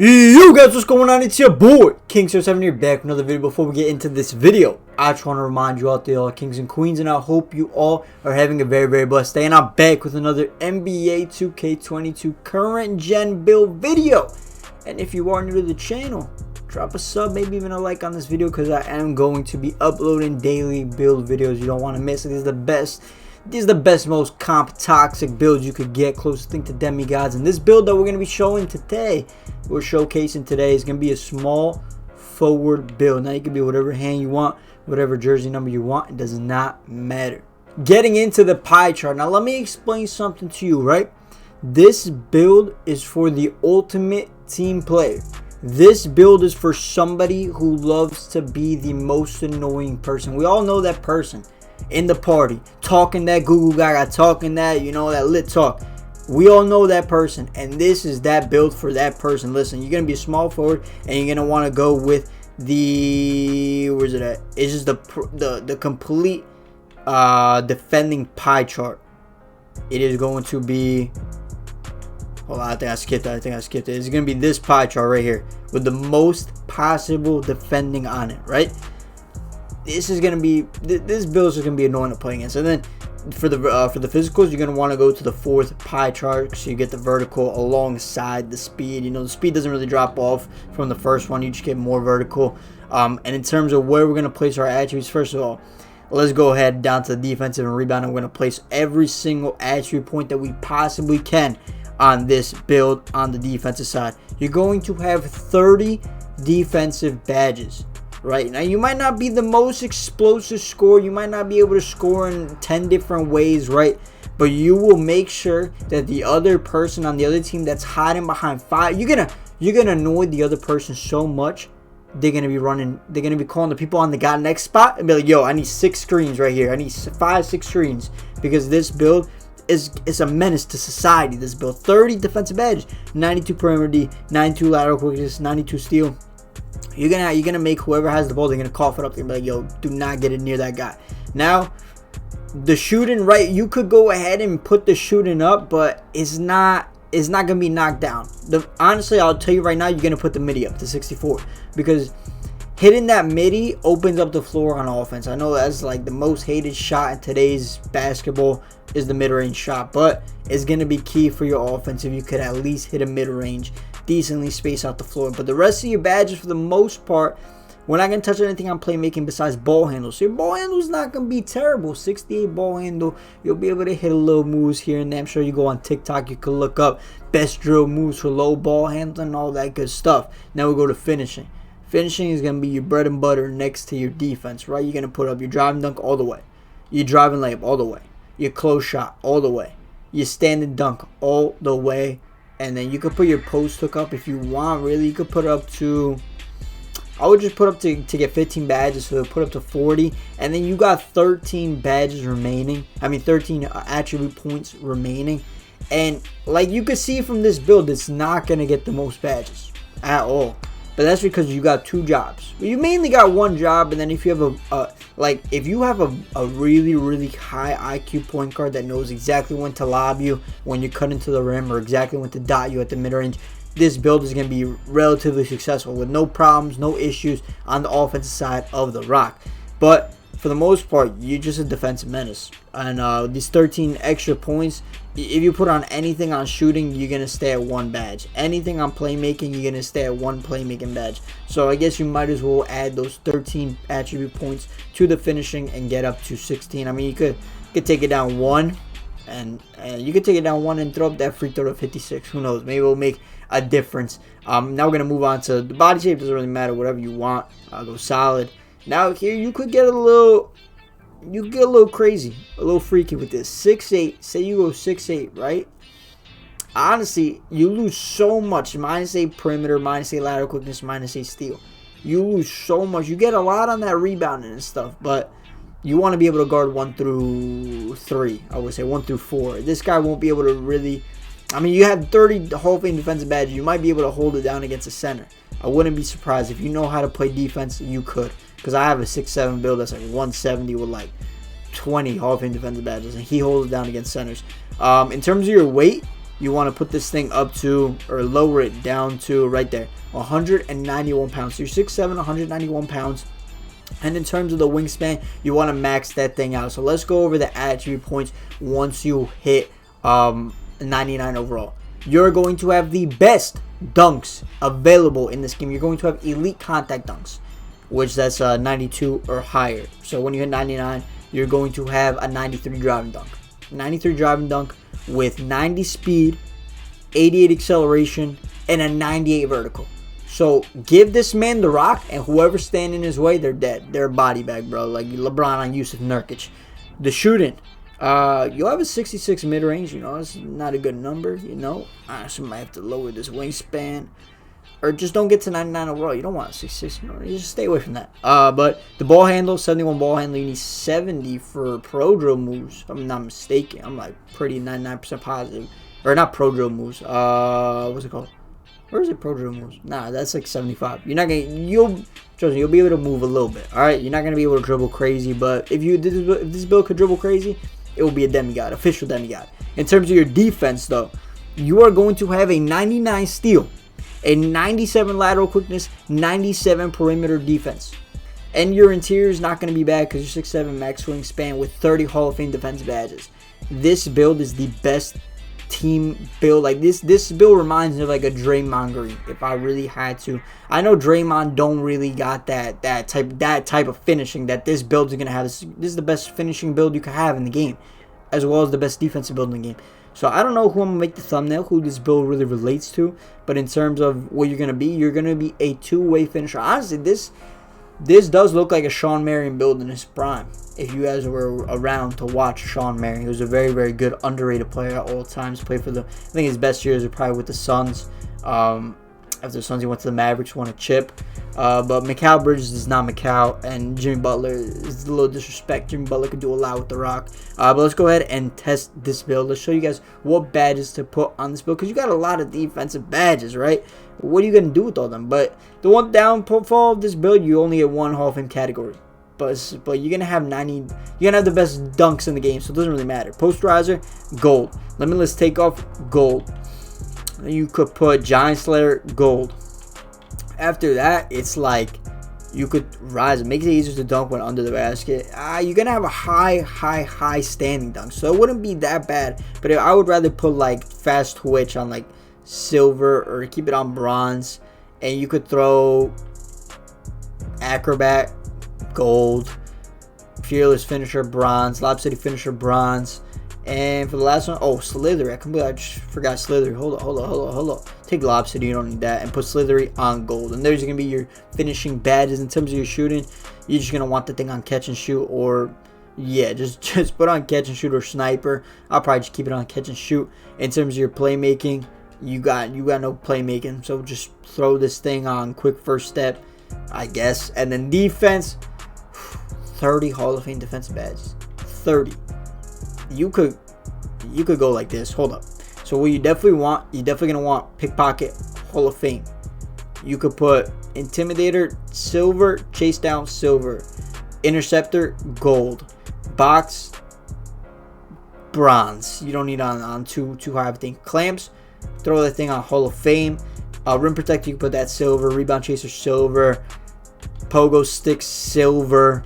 Yo guys, what's going on? It's your boy King07 here, back with another video. Before we get into this video, I just want to remind you out there, all kings and queens, and I hope you all are having a very blessed day. And I'm back with another NBA 2K22 current gen build video. And if you are new to the channel, drop a sub, maybe even a like on this video, because I am going to be uploading daily build videos. You don't want to miss it. These are the best, most comp toxic builds you could get, closest thing to demigods. And this build that we're going to be showing today, we're showcasing today, is going to be a small forward build. Now you can be whatever hand you want, whatever jersey number you want. It does not matter. Getting into the pie chart. Now let me explain something to you, right? This build is for the ultimate team player. This build is for somebody who loves to be the most annoying person. We all know that person in the party, talking that Google Gaga, talking that, you know, that lit talk. We all know that person, and this is that build for that person. Listen, you're gonna be a small forward, and you're gonna want to go with the, where's it at? It's just the complete defending pie chart. It is going to be, hold on, I think I skipped it. It's gonna be this pie chart right here with the most possible defending on it, right? This is gonna be, this build is gonna be annoying to play against. And then for the physicals, you're gonna want to go to the fourth pie chart, so you get the vertical alongside the speed. You know, the speed doesn't really drop off from the first one; you just get more vertical. And in terms of where we're gonna place our attributes, first of all, let's go ahead down to the defensive and rebound. We're gonna place every single attribute point that we possibly can on this build on the defensive side. You're going to have 30 defensive badges. Right now, you might not be the most explosive scorer. You might not be able to score in 10 different ways, right? But you will make sure that the other person on the other team that's hiding behind five, you're gonna annoy the other person so much. They're gonna be calling the people on the guy next spot and be like, "Yo, I need 6 screens right here. I need 5-6 screens," because this build is a menace to society. This build, 30 defensive edge, 92 perimeter D, 92 lateral quickness, 92 steal. You're gonna make whoever has the ball, they're gonna cough it up. They're gonna be like, "Yo, do not get it near that guy." Now, the shooting, right? You could go ahead and put the shooting up, but it's not gonna be knocked down. Honestly, I'll tell you right now, you're gonna put the midi up to 64, because hitting that midi opens up the floor on offense. I know that's like the most hated shot in today's basketball is the mid-range shot, but it's gonna be key for your offense if you could at least hit a mid-range, decently space out the floor. But the rest of your badges, for the most part, we're not going to touch anything on playmaking besides ball handle. So your ball handle is not going to be terrible. 68 ball handle. You'll be able to hit a little moves here and there. I'm sure you go on TikTok, you can look up best drill moves for low ball handle and all that good stuff. Now we go to finishing. Finishing is going to be your bread and butter next to your defense, right? You're going to put up your driving dunk all the way, your driving layup all the way, your close shot all the way, your standing dunk all the way. And then you could put your post hook up if you want. Really, you could put it up to, I would just put up to get 15 badges, so put up to 40. And then you got 13 badges remaining. I mean 13 attribute points remaining. And like you could see from this build, it's not going to get the most badges at all. But that's because you got 2 jobs. You mainly got 1 job, and then if you have if you have a really high IQ point guard that knows exactly when to lob you when you cut into the rim, or exactly when to dot you at the mid-range, this build is going to be relatively successful with no problems, no issues on the offensive side of the rock. But for the most part, you're just a defensive menace. And these 13 extra points, if you put on anything on shooting, you're going to stay at 1 badge. Anything on playmaking, you're going to stay at 1 playmaking badge. So I guess you might as well add those 13 attribute points to the finishing and get up to 16. I mean, you could take it down 1, and you could take it down 1 and throw up that free throw to 56. Who knows? Maybe it'll make a difference. Now we're going to move on to the body shape. Doesn't really matter. Whatever you want. I'll go solid. Now here you could get a little crazy, a little freaky with this. 6'8", say you go 6'8", right? Honestly, you lose so much. -8 perimeter, -8 lateral quickness, -8 steal. You lose so much. You get a lot on that rebounding and stuff, but you want to be able to guard 1 through 3. I would say 1 through 4. This guy won't be able to really. I mean, you had 30 Hall of Fame defensive badges. You might be able to hold it down against a center. I wouldn't be surprised if you know how to play defense. You could. Because I have a 6'7" build that's like 170 with like 20 Hall of Fame defensive badges, and he holds it down against centers. In terms of your weight, you want to put this thing up to, or lower it down to right there, 191 pounds. So you're 6'7", 191 pounds. And in terms of the wingspan, you want to max that thing out. So let's go over the attribute points once you hit 99 overall. You're going to have the best dunks available in this game. You're going to have elite contact dunks, which that's 92 or higher. So when you hit 99, you're going to have a 93 driving dunk. 93 driving dunk with 90 speed, 88 acceleration, and a 98 vertical. So give this man the rock, and whoever's standing in his way, they're dead. They're a body bag, bro. Like LeBron on Yusuf Nurkic. The shooting, you'll have a 66 mid-range. You know, it's not a good number. You know, I actually might have to lower this wingspan, or just don't get to 99 overall. You don't want 66. You know, you just stay away from that. But the ball handle, 71 ball handle. You need 70 for pro drill moves. I'm not mistaken. I'm like pretty 99% positive, or not pro drill moves. What's it called? Where is it, pro drill moves? Nah, that's like 75. You're not gonna, trust me, you'll be able to move a little bit. All right, you're not gonna be able to dribble crazy, but if this build could dribble crazy, it will be a demigod, official demigod. In terms of your defense, though, you are going to have a 99 steal, a 97 lateral quickness, 97 perimeter defense, and your interior is not going to be bad because you're 6'7" max wingspan with 30 Hall of Fame defense badges. This build is the best team build. Like this build reminds me of like a Draymond Green, if I really had to. I know Draymond don't really got that type of finishing that this build is gonna have. This is the best finishing build you can have in the game, as well as the best defensive build in the game. So I don't know who I'm gonna make the thumbnail, who this build really relates to, but in terms of what you're gonna be a two-way finisher. Honestly, this does look like a Sean Marion build in his prime. If you guys were around to watch Sean Marion, he was a very, very good, underrated player at all times. Played for I think his best years are probably with the Suns. After the Suns, he went to the Mavericks, won a chip. But Mikal Bridges is not Mikal, and Jimmy Butler is a little disrespect. Jimmy Butler could do a lot with the rock. But let's go ahead and test this build. Let's show you guys what badges to put on this build, because you got a lot of defensive badges, right? What are you going to do with all them? But the one downfall of this build, you only get one Hall of Fame category. But you're gonna have 90. You're gonna have the best dunks in the game, so it doesn't really matter. Posterizer, gold. Limitless takeoff, gold. You could put Giant Slayer, gold. After that, it's like you could rise. It makes it easier to dunk when under the basket. You're gonna have a high standing dunk, so it wouldn't be that bad. But I would rather put like fast twitch on like silver, or keep it on bronze, and you could throw acrobat, gold, fearless finisher, bronze, Lob City finisher, bronze, and for the last one, oh, Slithery. I just forgot Slithery. Hold on. Take Lob City, you don't need that, and put Slithery on gold. And there's gonna be your finishing badges. In terms of your shooting, you're just gonna want the thing on catch and shoot, or yeah, just put on catch and shoot or sniper. I'll probably just keep it on catch and shoot. In terms of your playmaking, you got no playmaking, so just throw this thing on quick first step, I guess. And then defense, 30 Hall of Fame defensive badges. 30. You could go like this. Hold up. So what you're definitely gonna want pickpocket, Hall of Fame. You could put intimidator, silver, chase down, silver, interceptor, gold, box, bronze. You don't need on too high of a thing. Clamps, throw that thing on Hall of Fame. Rim protector, you can put that silver. Rebound chaser, silver. Pogo stick, silver.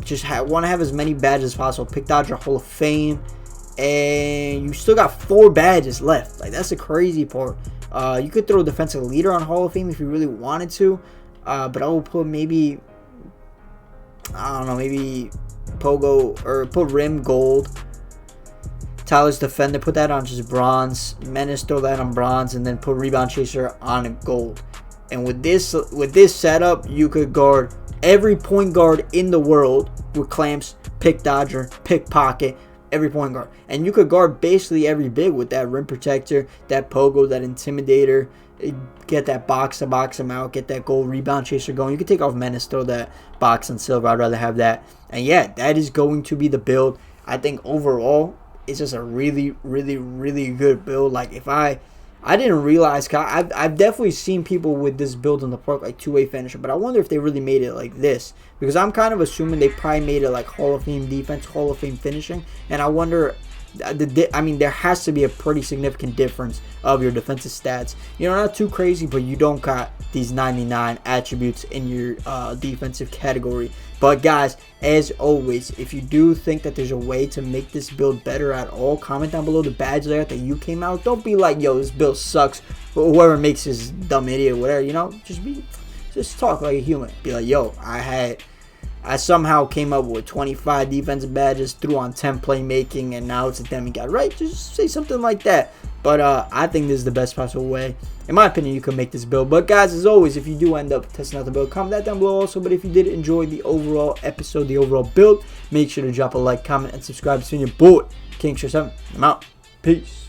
Just want to have as many badges as possible. Pick Dodger, Hall of Fame. And you still got 4 badges left. Like, that's the crazy part. You could throw defensive leader on Hall of Fame if you really wanted to. But I will put maybe, I don't know, maybe Pogo, or put rim gold. Tyler's defender, put that on just bronze. Menace, throw that on bronze, and then put rebound chaser on gold. And with this setup, you could guard every point guard in the world with clamps, pick dodger, pickpocket, every point guard. And you could guard basically every big with that rim protector, that pogo, that intimidator. Get that box to box him out, get that gold rebound chaser going. You could take off Menace, throw that box and silver. I'd rather have that. And yeah, that is going to be the build. I think overall, it's just a really, really, really good build. Like, if I didn't realize, I've definitely seen people with this build in the park, like two-way finisher, but I wonder if they really made it like this, because I'm kind of assuming they probably made it like Hall of Fame defense, Hall of Fame finishing, and I wonder I mean, there has to be a pretty significant difference of your defensive stats. You know, not too crazy, but you don't got these 99 attributes in your defensive category. But guys, as always, if you do think that there's a way to make this build better at all, comment down below the badge layout that you came out. Don't be like, yo, this build sucks. Whoever makes this dumb idiot, whatever, you know, just talk like a human. Be like, yo, I somehow came up with 25 defensive badges, threw on 10 playmaking, and now it's a demigod, right? Just say something like that. But I think this is the best possible way, in my opinion, you can make this build. But guys, as always, if you do end up testing out the build, comment that down below also. But if you did enjoy the overall episode, the overall build, make sure to drop a like, comment, and subscribe. It's been your boy, King 7. I'm out. Peace.